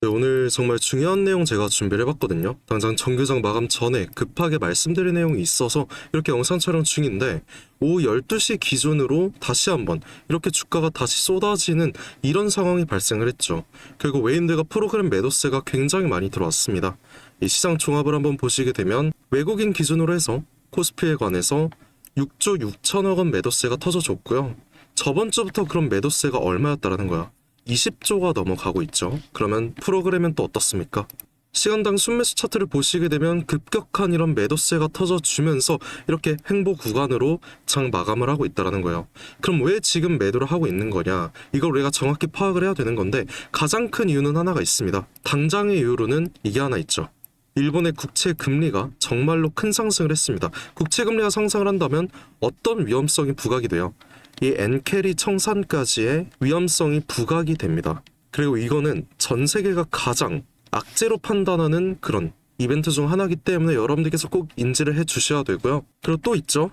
네, 오늘 정말 중요한 내용 제가 준비를 해봤거든요. 당장 정규장 마감 전에 급하게 말씀드릴 내용이 있어서 이렇게 영상 촬영 중인데 오후 12시 기준으로 다시 한번 이렇게 주가가 다시 쏟아지는 이런 상황이 발생을 했죠. 그리고 외인들과 프로그램 매도세가 굉장히 많이 들어왔습니다. 이 시장 종합을 한번 보시게 되면 외국인 기준으로 해서 코스피에 관해서 6조 6천억 원 매도세가 터져줬고요. 저번 주부터 그런 매도세가 얼마였다라는 거야. 20조가 넘어가고 있죠. 그러면 프로그램은 또 어떻습니까? 시간당 순매수 차트를 보시게 되면 급격한 이런 매도세가 터져주면서 이렇게 횡보 구간으로 장 마감을 하고 있다는 거예요. 그럼 왜 지금 매도를 하고 있는 거냐? 이걸 우리가 정확히 파악을 해야 되는 건데 가장 큰 이유는 하나가 있습니다. 당장의 이유로는 이게 하나 있죠. 일본의 국채 금리가 정말로 큰 상승을 했습니다. 국채 금리가 상승을 한다면 어떤 위험성이 부각이 돼요? 이 엔캐리 청산까지의 위험성이 부각이 됩니다. 그리고 이거는 전 세계가 가장 악재로 판단하는 그런 이벤트 중 하나이기 때문에 여러분들께서 꼭 인지를 해주셔야 되고요. 그리고 또 있죠.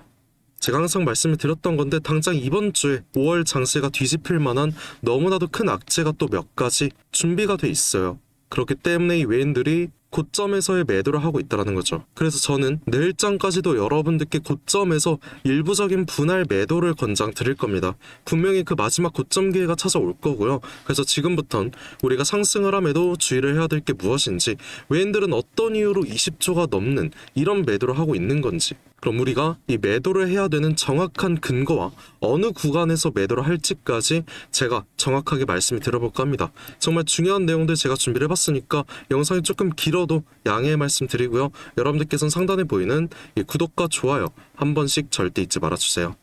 제가 항상 말씀을 드렸던 건데 당장 이번 주에 5월 장세가 뒤집힐 만한 너무나도 큰 악재가 또 몇 가지 준비가 돼 있어요. 그렇기 때문에 이 외인들이 고점에서의 매도를 하고 있다는 거죠. 그래서 저는 내일장까지도 여러분들께 고점에서 일부적인 분할 매도를 권장 드릴 겁니다. 분명히 그 마지막 고점 기회가 찾아올 거고요. 그래서 지금부턴 우리가 상승을 함에도 주의를 해야 될 게 무엇인지, 외인들은 어떤 이유로 20조가 넘는 이런 매도를 하고 있는 건지, 그럼 우리가 이 매도를 해야 되는 정확한 근거와 어느 구간에서 매도를 할지까지 제가 정확하게 말씀을 드려볼까 합니다. 정말 중요한 내용들 제가 준비를 해봤으니까 영상이 조금 길어도 양해의 말씀 드리고요. 여러분들께서는 상단에 보이는 이 구독과 좋아요 한 번씩 절대 잊지 말아주세요.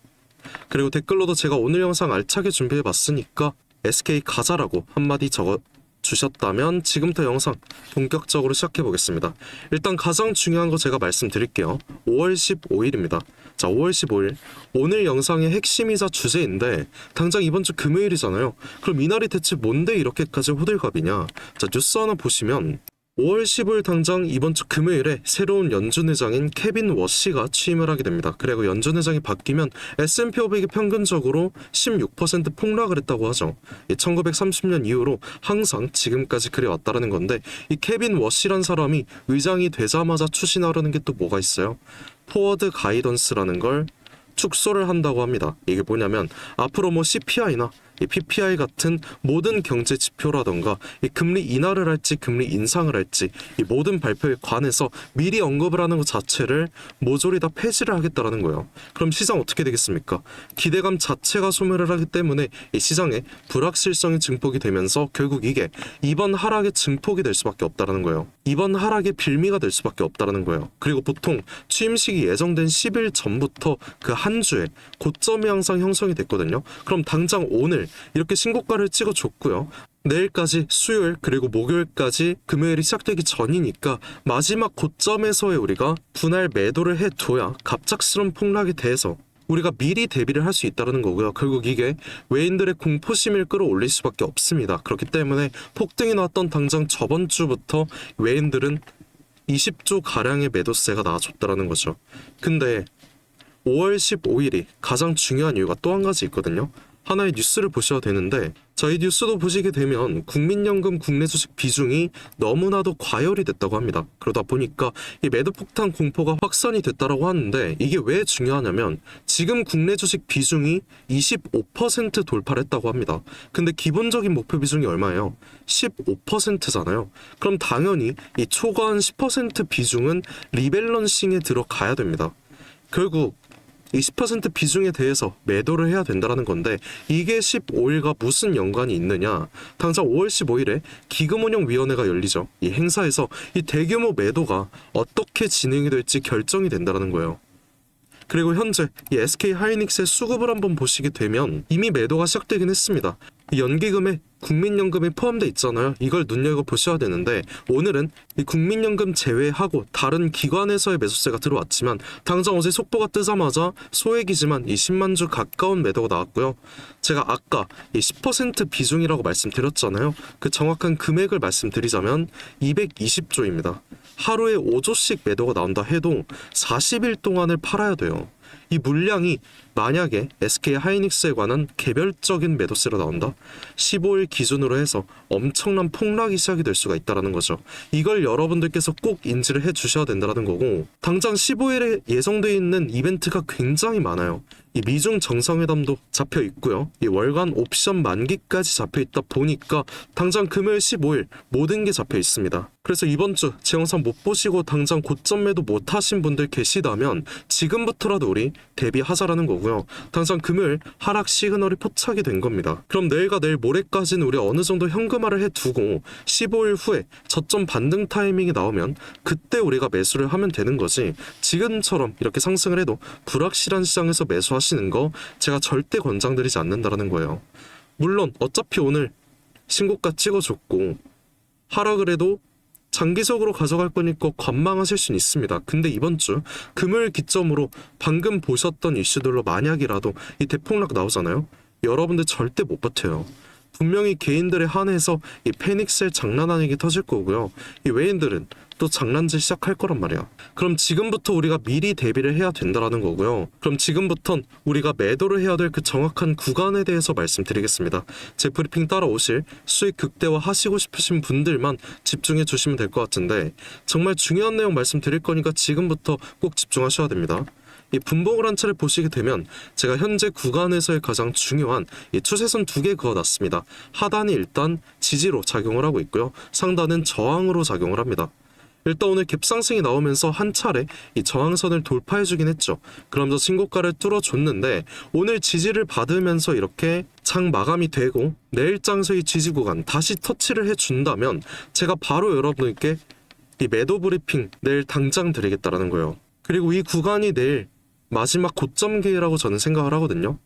그리고 댓글로도 제가 오늘 영상 알차게 준비해봤으니까 SK 가자라고 한마디 주셨다면 지금부터 영상 본격적으로 시작해 보겠습니다. 일단 가장 중요한 거 제가 말씀드릴게요. 5월 15일입니다. 자, 5월 15일 오늘 영상의 핵심이자 주제인데 당장 이번 주 금요일이잖아요. 그럼 이날이 대체 뭔데 이렇게까지 호들갑이냐? 자, 뉴스 하나 보시면 5월 15일 당장 이번 주 금요일에 새로운 연준 의장인 케빈 워시가 취임을 하게 됩니다. 그리고 연준 의장이 바뀌면 S&P 500이 평균적으로 16% 폭락을 했다고 하죠. 1930년 이후로 항상 지금까지 그래왔다는 건데 이 케빈 워시란 사람이 의장이 되자마자 추진하려는 게 또 뭐가 있어요? 포워드 가이던스라는 걸 축소를 한다고 합니다. 이게 뭐냐면 앞으로 뭐 CPI나 이 PPI 같은 모든 경제 지표라던가 이 금리 인하를 할지 금리 인상을 할지 이 모든 발표에 관해서 미리 언급을 하는 것 자체를 모조리 다 폐지를 하겠다라는 거예요. 그럼 시장 어떻게 되겠습니까? 기대감 자체가 소멸을 하기 때문에 이 시장에 불확실성이 증폭이 되면서 결국 이게 이번 하락의 증폭이 될 수밖에 없다라는 거예요. 이번 하락의 빌미가 될 수밖에 없다라는 거예요. 그리고 보통 취임식이 예정된 10일 전부터 그 한 주에 고점이 항상 형성이 됐거든요. 그럼 당장 오늘 이렇게 신고가를 찍어줬고요. 내일까지 수요일 그리고 목요일까지 금요일이 시작되기 전이니까 마지막 고점에서의 우리가 분할 매도를 해둬야 갑작스러운 폭락에 대해서 우리가 미리 대비를 할 수 있다는 거고요. 결국 이게 외인들의 공포심을 끌어올릴 수밖에 없습니다. 그렇기 때문에 폭등이 나왔던 당장 저번 주부터 외인들은 20조 가량의 매도세가 나와줬다는 거죠. 근데 5월 15일이 가장 중요한 이유가 또 한 가지 있거든요. 하나의 뉴스를 보셔야 되는데 저희 뉴스도 보시게 되면 국민연금 국내 주식 비중이 너무나도 과열이 됐다고 합니다. 그러다 보니까 이 매도 폭탄 공포가 확산이 됐다고 하는데 이게 왜 중요하냐면 지금 국내 주식 비중이 25% 돌파를 했다고 합니다. 근데 기본적인 목표 비중이 얼마예요? 15%잖아요. 그럼 당연히 이 초과한 10% 비중은 리밸런싱에 들어가야 됩니다. 결국 이 10% 비중에 대해서 매도를 해야 된다는 건데 이게 15일과 무슨 연관이 있느냐? 당장 5월 15일에 기금운용위원회가 열리죠. 이 행사에서 이 대규모 매도가 어떻게 진행이 될지 결정이 된다는 거예요. 그리고 현재 이 SK 하이닉스의 수급을 한번 보시게 되면 이미 매도가 시작되긴 했습니다. 연기금에 국민연금이 포함되어 있잖아요. 이걸 눈여겨보셔야 되는데 오늘은 이 국민연금 제외하고 다른 기관에서의 매수세가 들어왔지만 당장 어제 속보가 뜨자마자 소액이지만 이 10만 주 가까운 매도가 나왔고요. 제가 아까 이 10% 비중이라고 말씀드렸잖아요. 그 정확한 금액을 말씀드리자면 220조입니다. 하루에 5조씩 매도가 나온다 해도 40일 동안을 팔아야 돼요. 이 물량이 만약에 SK 하이닉스에 관한 개별적인 매도세로 나온다? 15일 기준으로 해서 엄청난 폭락이 시작이 될 수가 있다는 거죠. 이걸 여러분들께서 꼭 인지를 해주셔야 된다는 거고, 당장 15일에 예정되어 있는 이벤트가 굉장히 많아요. 이 미중 정상회담도 잡혀 있고요. 이 월간 옵션 만기까지 잡혀 있다 보니까 당장 금요일 15일 모든 게 잡혀 있습니다. 그래서 이번 주 제 영상 못 보시고 당장 고점 매도 못 하신 분들 계시다면 지금부터라도 우리 대비하자라는 거고요. 당장 금요일 하락 시그널이 포착이 된 겁니다. 그럼 내일과 내일 모레까지는 우리 어느 정도 현금화를 해두고 15일 후에 저점 반등 타이밍이 나오면 그때 우리가 매수를 하면 되는 거지, 지금처럼 이렇게 상승을 해도 불확실한 시장에서 매수하시는 거 제가 절대 권장드리지 않는다라는 거예요. 물론 어차피 오늘 신고가 찍어줬고 하락을 해도 장기적으로 가져갈 거니까 관망하실 수는 있습니다. 근데 이번 주 금요일 기점으로 방금 보셨던 이슈들로 만약이라도 이 대폭락 나오잖아요. 여러분들 절대 못 버텨요. 분명히 개인들에 한해서 이 패닉셀 장난아니게 터질 거고요. 이 외인들은 또 장난질 시작할 거란 말이야. 그럼 지금부터 우리가 미리 대비를 해야 된다라는 거고요. 그럼 지금부턴 우리가 매도를 해야 될 그 정확한 구간에 대해서 말씀드리겠습니다. 제 브리핑 따라오실 수익 극대화 하시고 싶으신 분들만 집중해 주시면 될 것 같은데, 정말 중요한 내용 말씀드릴 거니까 지금부터 꼭 집중하셔야 됩니다. 이 분봉을 한 차례 보시게 되면 제가 현재 구간에서의 가장 중요한 이 추세선 2개 그어놨습니다. 하단이 일단 지지로 작용을 하고 있고요. 상단은 저항으로 작용을 합니다. 일단 오늘 갭상승이 나오면서 한 차례 이 저항선을 돌파해주긴 했죠. 그러면서 신고가를 뚫어줬는데 오늘 지지를 받으면서 이렇게 장 마감이 되고 내일장서의 지지 구간 다시 터치를 해준다면 제가 바로 여러분께 이 매도 브리핑 내일 당장 드리겠다라는 거예요. 그리고 이 구간이 내일 마지막 고점 기회라고 저는 생각을 하거든요.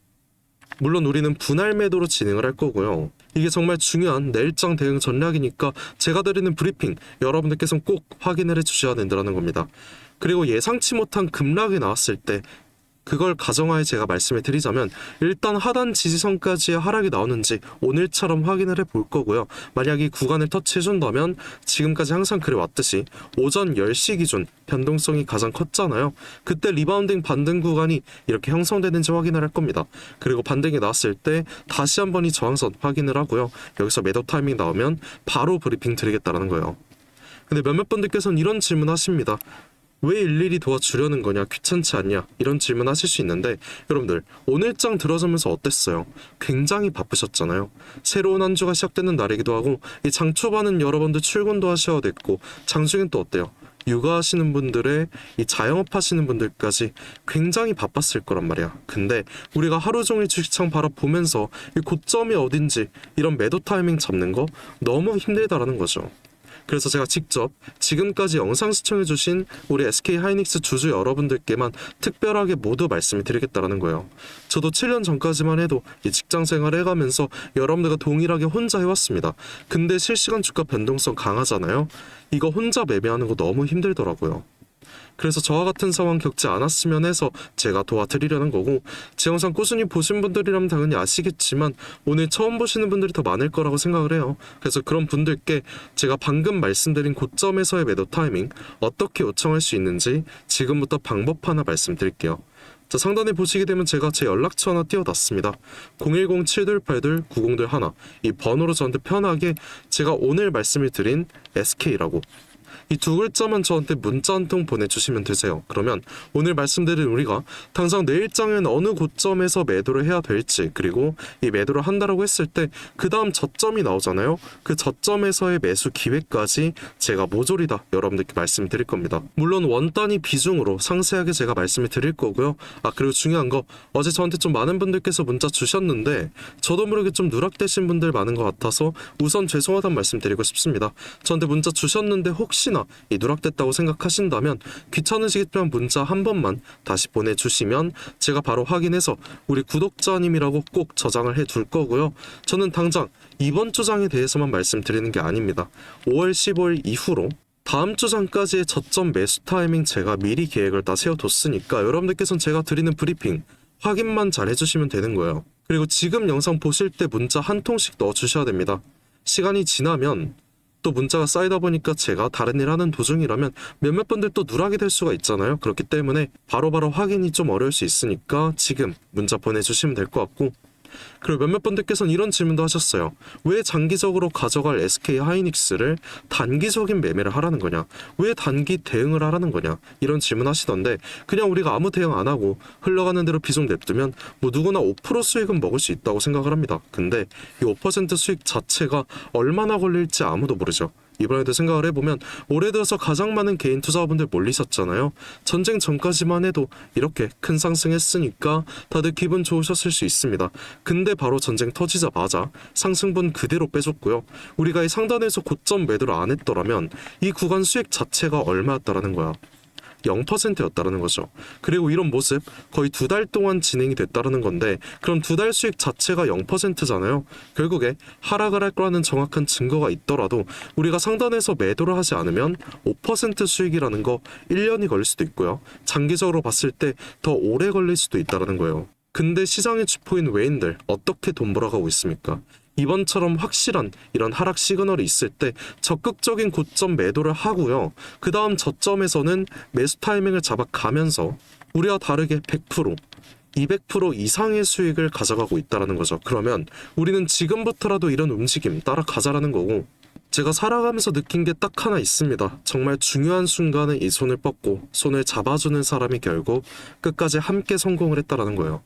물론 우리는 분할 매도로 진행을 할 거고요. 이게 정말 중요한 내일장 대응 전략이니까 제가 드리는 브리핑 여러분들께서는 꼭 확인을 해주셔야 된다는 겁니다. 그리고 예상치 못한 급락이 나왔을 때 그걸 가정하에 제가 말씀을 드리자면 일단 하단 지지선까지의 하락이 나오는지 오늘처럼 확인을 해볼 거고요. 만약 이 구간을 터치해준다면 지금까지 항상 그래왔듯이 오전 10시 기준 변동성이 가장 컸잖아요. 그때 리바운딩 반등 구간이 이렇게 형성되는지 확인을 할 겁니다. 그리고 반등이 나왔을 때 다시 한번 이 저항선 확인을 하고요. 여기서 매도 타이밍 나오면 바로 브리핑 드리겠다는 거예요. 근데 몇몇 분들께서는 이런 질문 하십니다. 왜 일일이 도와주려는 거냐, 귀찮지 않냐, 이런 질문 하실 수 있는데, 여러분들 오늘장 들어서면서 어땠어요? 굉장히 바쁘셨잖아요. 새로운 한 주가 시작되는 날이기도 하고 이 장 초반은 여러분들 출근도 하셔야 됐고 장중엔 또 어때요? 육아하시는 분들의 이 자영업 하시는 분들까지 굉장히 바빴을 거란 말이야. 근데 우리가 하루 종일 주식창 바라보면서 이 고점이 어딘지 이런 매도 타이밍 잡는 거 너무 힘들다라는 거죠. 그래서 제가 직접 지금까지 영상 시청해주신 우리 SK 하이닉스 주주 여러분들께만 특별하게 모두 말씀을 드리겠다라는 거예요. 저도 7년 전까지만 해도 이 직장 생활을 해가면서 여러분들과 동일하게 혼자 해왔습니다. 근데 실시간 주가 변동성 강하잖아요. 이거 혼자 매매하는 거 너무 힘들더라고요. 그래서 저와 같은 상황 겪지 않았으면 해서 제가 도와드리려는 거고, 제 영상 꾸준히 보신 분들이라면 당연히 아시겠지만 오늘 처음 보시는 분들이 더 많을 거라고 생각을 해요. 그래서 그런 분들께 제가 방금 말씀드린 고점에서의 매도 타이밍 어떻게 요청할 수 있는지 지금부터 방법 하나 말씀드릴게요. 자, 상단에 보시게 되면 제가 제 연락처 하나 띄워놨습니다. 010-728-9021 이 번호로 저한테 편하게 제가 오늘 말씀을 드린 SK라고 이 두 글자만 저한테 문자 한 통 보내주시면 되세요. 그러면 오늘 말씀드린 우리가 당장 내일장에는 어느 고점에서 매도를 해야 될지, 그리고 이 매도를 한다라고 했을 때 그 다음 저점이 나오잖아요. 그 저점에서의 매수 기회까지 제가 모조리 다 여러분들께 말씀드릴 겁니다. 물론 원 단위 비중으로 상세하게 제가 말씀을 드릴 거고요. 그리고 중요한 거, 어제 저한테 좀 많은 분들께서 문자 주셨는데 저도 모르게 좀 누락되신 분들 많은 것 같아서 우선 죄송하다는 말씀 드리고 싶습니다. 저한테 문자 주셨는데 혹시나 이 누락됐다고 생각하신다면 귀찮으시겠지만 문자 한 번만 다시 보내주시면 제가 바로 확인해서 우리 구독자님이라고 꼭 저장을 해둘 거고요. 저는 당장 이번 주장에 대해서만 말씀드리는 게 아닙니다. 5월 15일 이후로 다음 주장까지의 저점 매수 타이밍 제가 미리 계획을 다 세워뒀으니까 여러분들께서는 제가 드리는 브리핑 확인만 잘 해주시면 되는 거예요. 그리고 지금 영상 보실 때 문자 한 통씩 넣어주셔야 됩니다. 시간이 지나면 또 문자가 쌓이다 보니까 제가 다른 일 하는 도중이라면 몇몇 분들 또 누락이 될 수가 있잖아요. 그렇기 때문에 바로바로 확인이 좀 어려울 수 있으니까 지금 문자 보내주시면 될 것 같고, 그리고 몇몇 분들께서는 이런 질문도 하셨어요. 왜 장기적으로 가져갈 SK 하이닉스를 단기적인 매매를 하라는 거냐? 왜 단기 대응을 하라는 거냐? 이런 질문 하시던데, 그냥 우리가 아무 대응 안 하고 흘러가는 대로 비중 냅두면 뭐 누구나 5% 수익은 먹을 수 있다고 생각을 합니다. 근데 이 5% 수익 자체가 얼마나 걸릴지 아무도 모르죠. 이번에도 생각을 해보면 올해 들어서 가장 많은 개인 투자자분들 몰리셨잖아요. 전쟁 전까지만 해도 이렇게 큰 상승했으니까 다들 기분 좋으셨을 수 있습니다. 근데 바로 전쟁 터지자마자 상승분 그대로 빼줬고요. 우리가 이 상단에서 고점 매도를 안 했더라면 이 구간 수익 자체가 얼마였다라는 거야. 0%였다라는 거죠. 그리고 이런 모습 거의 2달 동안 진행이 됐다라는 건데, 그럼 2달 수익 자체가 0%잖아요. 결국에 하락을 할 거라는 정확한 증거가 있더라도 우리가 상단에서 매도를 하지 않으면 5% 수익이라는 거 1년이 걸릴 수도 있고요. 장기적으로 봤을 때 더 오래 걸릴 수도 있다라는 거예요. 근데 시장의 주포인 외인들 어떻게 돈 벌어가고 있습니까? 이번처럼 확실한 이런 하락 시그널이 있을 때 적극적인 고점 매도를 하고요. 그 다음 저점에서는 매수 타이밍을 잡아가면서 우리와 다르게 100%, 200% 이상의 수익을 가져가고 있다는 거죠. 그러면 우리는 지금부터라도 이런 움직임 따라가자라는 거고, 제가 살아가면서 느낀 게 딱 하나 있습니다. 정말 중요한 순간에 이 손을 뻗고 손을 잡아주는 사람이 결국 끝까지 함께 성공을 했다는 거예요.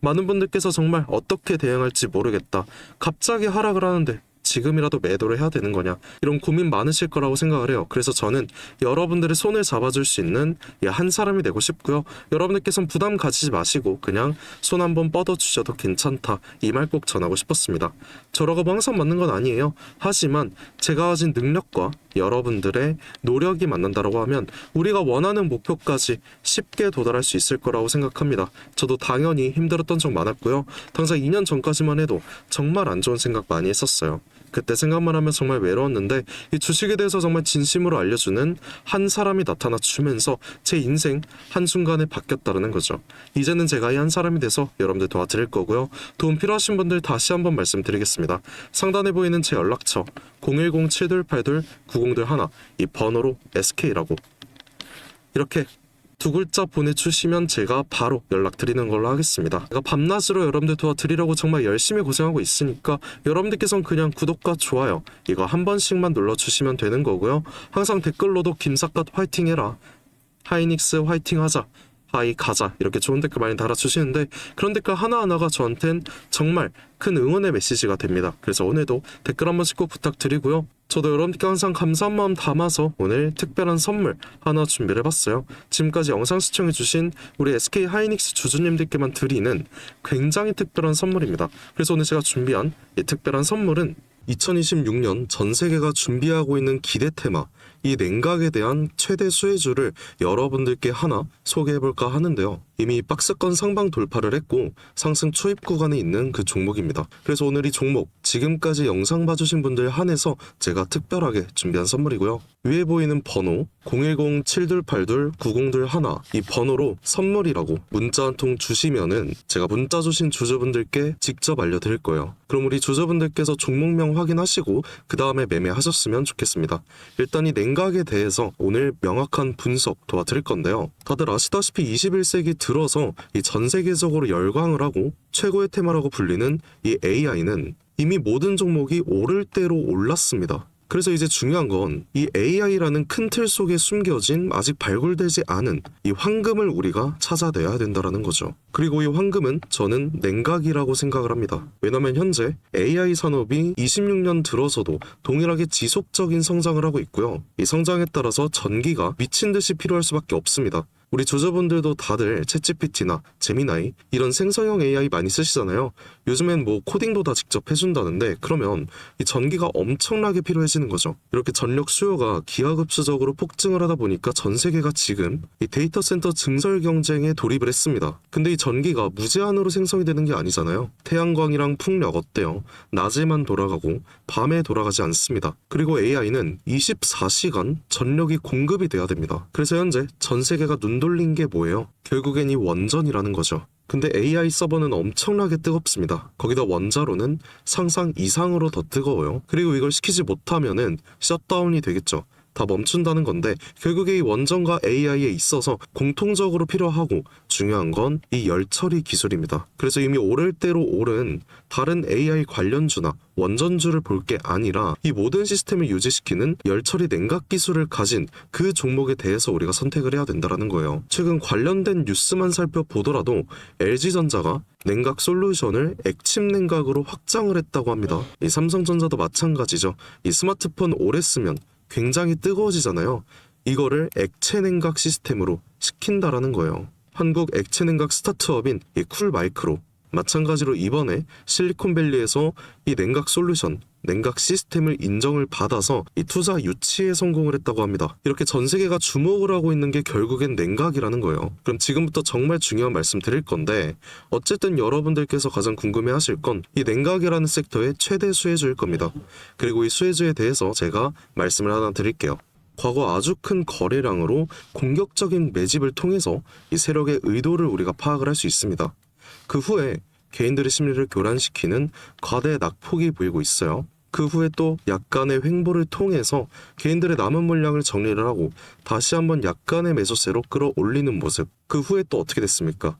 많은 분들께서 정말 어떻게 대응할지 모르겠다, 갑자기 하락을 하는데 지금이라도 매도를 해야 되는 거냐, 이런 고민 많으실 거라고 생각을 해요. 그래서 저는 여러분들의 손을 잡아줄 수 있는 한 사람이 되고 싶고요. 여러분들께서는 부담 가지지 마시고 그냥 손 한번 뻗어주셔도 괜찮다, 이 말 꼭 전하고 싶었습니다. 저라고 뭐 항상 맞는 건 아니에요. 하지만 제가 가진 능력과 여러분들의 노력이 만난다라고 하면 우리가 원하는 목표까지 쉽게 도달할 수 있을 거라고 생각합니다. 저도 당연히 힘들었던 적 많았고요. 당장 2년 전까지만 해도 정말 안 좋은 생각 많이 했었어요. 그때 생각만 하면 정말 외로웠는데 이 주식에 대해서 정말 진심으로 알려주는 한 사람이 나타나 주면서 제 인생 한순간에 바뀌었다는 거죠. 이제는 제가 이 한 사람이 돼서 여러분들 도와드릴 거고요. 도움 필요하신 분들 다시 한번 말씀드리겠습니다. 상단에 보이는 제 연락처 010-7282-9021 이 번호로 SK라고 이렇게 두 글자 보내주시면 제가 바로 연락드리는 걸로 하겠습니다. 제가 밤낮으로 여러분들 도와드리려고 정말 열심히 고생하고 있으니까 여러분들께서는 그냥 구독과 좋아요 이거 한 번씩만 눌러주시면 되는 거고요. 항상 댓글로도 김삿갓 화이팅 해라, 하이닉스 화이팅 하자, 하이 가자, 이렇게 좋은 댓글 많이 달아주시는데 그런 댓글 하나하나가 저한텐 정말 큰 응원의 메시지가 됩니다. 그래서 오늘도 댓글 한 번씩 꼭 부탁드리고요. 저도 여러분께 항상 감사한 마음 담아서 오늘 특별한 선물 하나 준비를 해봤어요. 지금까지 영상 시청해주신 우리 SK 하이닉스 주주님들께만 드리는 굉장히 특별한 선물입니다. 그래서 오늘 제가 준비한 이 특별한 선물은 2026년 전 세계가 준비하고 있는 기대 테마, 이 냉각에 대한 최대 수혜주를 여러분들께 하나 소개해볼까 하는데요. 이미 박스권 상방 돌파를 했고 상승 초입 구간에 있는 그 종목입니다. 그래서 오늘 이 종목 지금까지 영상 봐주신 분들 한해서 제가 특별하게 준비한 선물이고요. 위에 보이는 번호 010-7282-9021 이 번호로 선물이라고 문자 한 통 주시면은 제가 문자 주신 주주분들께 직접 알려드릴 거예요. 그럼 우리 주주분들께서 종목명 확인하시고 그 다음에 매매하셨으면 좋겠습니다. 일단 이 냉각에 대해서 오늘 명확한 분석 도와드릴 건데요. 다들 아시다시피 21세기 들어서 이 전 세계적으로 열광을 하고 최고의 테마라고 불리는 이 AI는 이미 모든 종목이 오를 대로 올랐습니다. 그래서 이제 중요한 건 이 AI라는 큰 틀 속에 숨겨진 아직 발굴되지 않은 이 황금을 우리가 찾아내야 된다는 거죠. 그리고 이 황금은 저는 냉각이라고 생각을 합니다. 왜냐면 현재 AI 산업이 26년 들어서도 동일하게 지속적인 성장을 하고 있고요. 이 성장에 따라서 전기가 미친 듯이 필요할 수밖에 없습니다. 우리 주주분들도 다들 챗GPT나 제미나이 이런 생성형 AI 많이 쓰시잖아요. 요즘엔 뭐 코딩도 다 직접 해준다는데 그러면 이 전기가 엄청나게 필요해지는 거죠. 이렇게 전력 수요가 기하급수적으로 폭증을 하다 보니까 전 세계가 지금 이 데이터 센터 증설 경쟁에 돌입을 했습니다. 근데 이 전기가 무제한으로 생성이 되는 게 아니잖아요. 태양광이랑 풍력 어때요? 낮에만 돌아가고 밤에 돌아가지 않습니다. 그리고 AI는 24시간 전력이 공급이 돼야 됩니다. 그래서 현재 전 세계가 눈 돌린 게 뭐예요? 결국엔 이 원전이라는 거죠. 근데 AI 서버는 엄청나게 뜨겁습니다. 거기다 원자로는 상상 이상으로 더 뜨거워요. 그리고 이걸 시키지 못하면은 셧다운이 되겠죠. 다 멈춘다는 건데 결국에 이 원전과 AI에 있어서 공통적으로 필요하고 중요한 건 이 열 처리 기술입니다. 그래서 이미 오를 대로 오른 다른 AI 관련주나 원전주를 볼 게 아니라 이 모든 시스템을 유지시키는 열 처리 냉각 기술을 가진 그 종목에 대해서 우리가 선택을 해야 된다는 거예요. 최근 관련된 뉴스만 살펴보더라도 LG전자가 냉각 솔루션을 액침 냉각으로 확장을 했다고 합니다. 이 삼성전자도 마찬가지죠. 이 스마트폰 오래 쓰면 굉장히 뜨거워지잖아요. 이거를 액체 냉각 시스템으로 시킨다라는 거예요. 한국 액체 냉각 스타트업인 이 쿨마이크로 마찬가지로 이번에 실리콘밸리에서 이 냉각 솔루션, 냉각 시스템을 인정을 받아서 이 투자 유치에 성공을 했다고 합니다. 이렇게 전 세계가 주목을 하고 있는 게 결국엔 냉각이라는 거예요. 그럼 지금부터 정말 중요한 말씀 드릴 건데 어쨌든 여러분들께서 가장 궁금해하실 건 이 냉각이라는 섹터의 최대 수혜주일 겁니다. 그리고 이 수혜주에 대해서 제가 말씀을 하나 드릴게요. 과거 아주 큰 거래량으로 공격적인 매집을 통해서 이 세력의 의도를 우리가 파악을 할 수 있습니다. 그 후에 개인들의 심리를 교란시키는 과대 낙폭이 보이고 있어요. 그 후에 또 약간의 횡보를 통해서 개인들의 남은 물량을 정리를 하고 다시 한번 약간의 매수세로 끌어올리는 모습. 그 후에 또 어떻게 됐습니까?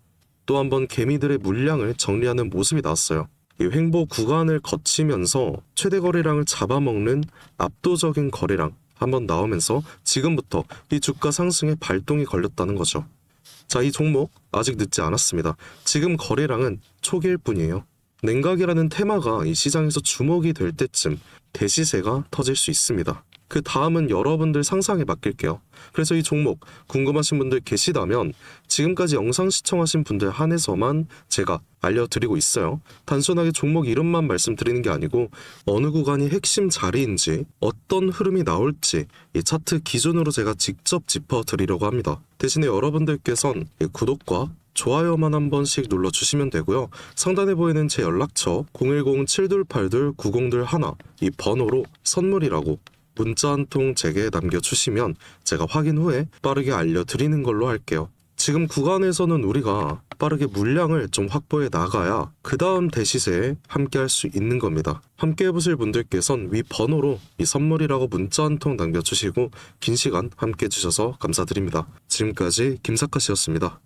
또 한번 개미들의 물량을 정리하는 모습이 나왔어요. 이 횡보 구간을 거치면서 최대 거래량을 잡아먹는 압도적인 거래량 한번 나오면서 지금부터 이 주가 상승에 발동이 걸렸다는 거죠. 자, 이 종목 아직 늦지 않았습니다. 지금 거래량은 초기일 뿐이에요. 냉각이라는 테마가 이 시장에서 주목이 될 때쯤 대시세가 터질 수 있습니다. 그 다음은 여러분들 상상에 맡길게요. 그래서 이 종목 궁금하신 분들 계시다면 지금까지 영상 시청하신 분들 한해서만 제가 알려드리고 있어요. 단순하게 종목 이름만 말씀드리는 게 아니고 어느 구간이 핵심 자리인지 어떤 흐름이 나올지 이 차트 기준으로 제가 직접 짚어드리려고 합니다. 대신에 여러분들께선 이 구독과 좋아요만 한 번씩 눌러주시면 되고요. 상단에 보이는 제 연락처 010-7282-9021 이 번호로 선물이라고 문자 한 통 제게 남겨주시면 제가 확인 후에 빠르게 알려드리는 걸로 할게요. 지금 구간에서는 우리가 빠르게 물량을 좀 확보해 나가야 그 다음 대시세에 함께 할 수 있는 겁니다. 함께 해보실 분들께선 위 번호로 이 선물이라고 문자 한 통 남겨주시고 긴 시간 함께 해주셔서 감사드립니다. 지금까지 김사카씨였습니다.